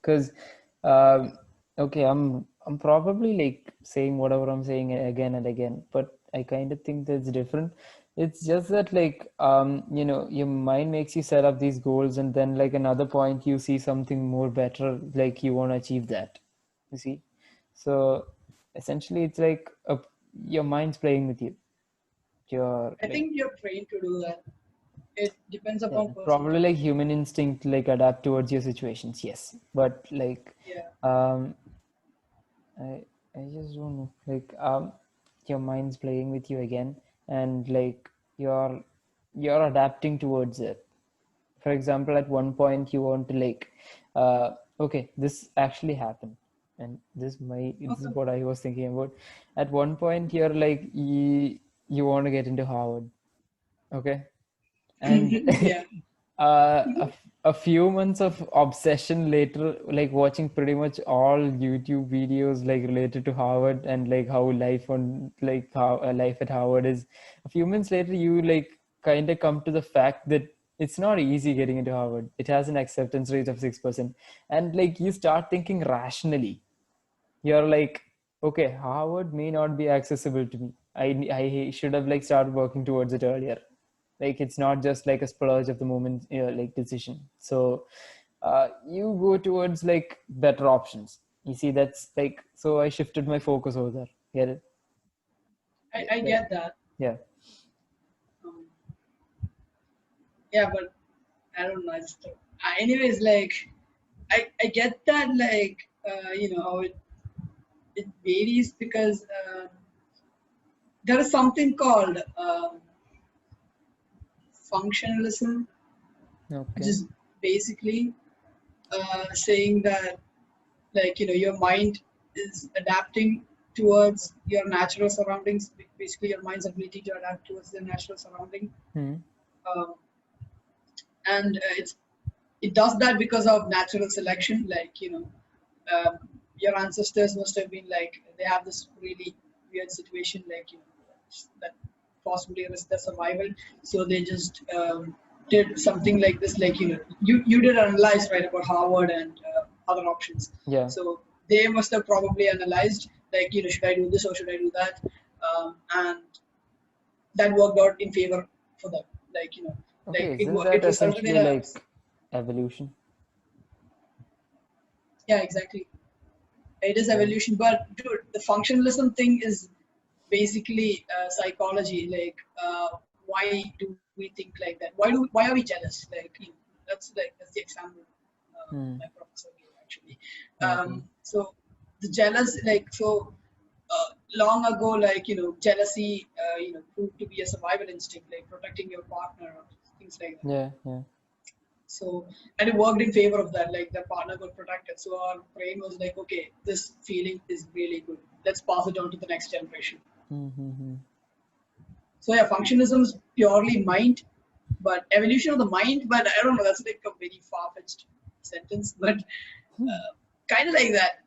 because okay, I'm probably like saying whatever I'm saying again and again, but I kind of think that's different. It's just that like your mind makes you set up these goals, and then like another point you see something more better, like you want to achieve that. You see, so essentially it's like your mind's playing with you. You're I like, think you're trained to do that. It depends yeah, upon person to probably like person. human instinct, like adapt towards your situations. Yes, but like, Yeah. um, I I just don't know. Like, your mind's playing with you again, and like you're adapting towards it. For example, at one point you want to like, okay, this actually happened, and this is Okay. what I was thinking about. At one point, you're like, you want to get into Harvard, okay? And Yeah. a few months of obsession later, like watching pretty much all YouTube videos like related to Harvard and like how life on like how life at Harvard is. A few months later, you like kind of come to the fact that it's not easy getting into Harvard. It has an acceptance rate of 6%, and like you start thinking rationally. You're like, okay, Harvard may not be accessible to me. I should have like started working towards it earlier. Like it's not just like a splurge of the moment, like decision. So you go towards like better options. You see, that's like, so I shifted my focus over there. Get it? I Yeah. get that. Yeah. Um, yeah, but I don't know. Anyways, like I get that, like how it varies because there is something called functionalism, which Okay. is basically saying that, like, your mind is adapting towards your natural surroundings, basically your mind's ability to adapt towards the natural surrounding. Hmm. um, and it does that because of natural selection, like, um, your ancestors must have been like, they have this really weird situation, like, that possibly risk their survival, so they just did something like this, like, you did analyze, right, about Harvard and other options. Yeah. So they must have probably analyzed, like, should I do this or should I do that, and that worked out in favor for them, like, Okay. like Isn't it that resulted in essentially a, like evolution? yeah, exactly. It is Right. evolution, but dude, the functionalism thing is basically psychology. Like, why do we think like that? Why are we jealous? Like, that's the example Hmm. my professor gave, actually. Okay. So the jealous, like, so long ago, like, jealousy, proved to be a survival instinct, like protecting your partner or things like that. Yeah. Yeah. So, and it worked in favor of that, like the partner got protected. So our brain was like, okay, this feeling is really good. Let's pass it on to the next generation. Mm-hmm. So yeah, functionism is purely mind, but evolution of the mind. But I don't know. That's like a very far-fetched sentence, but kind of like that.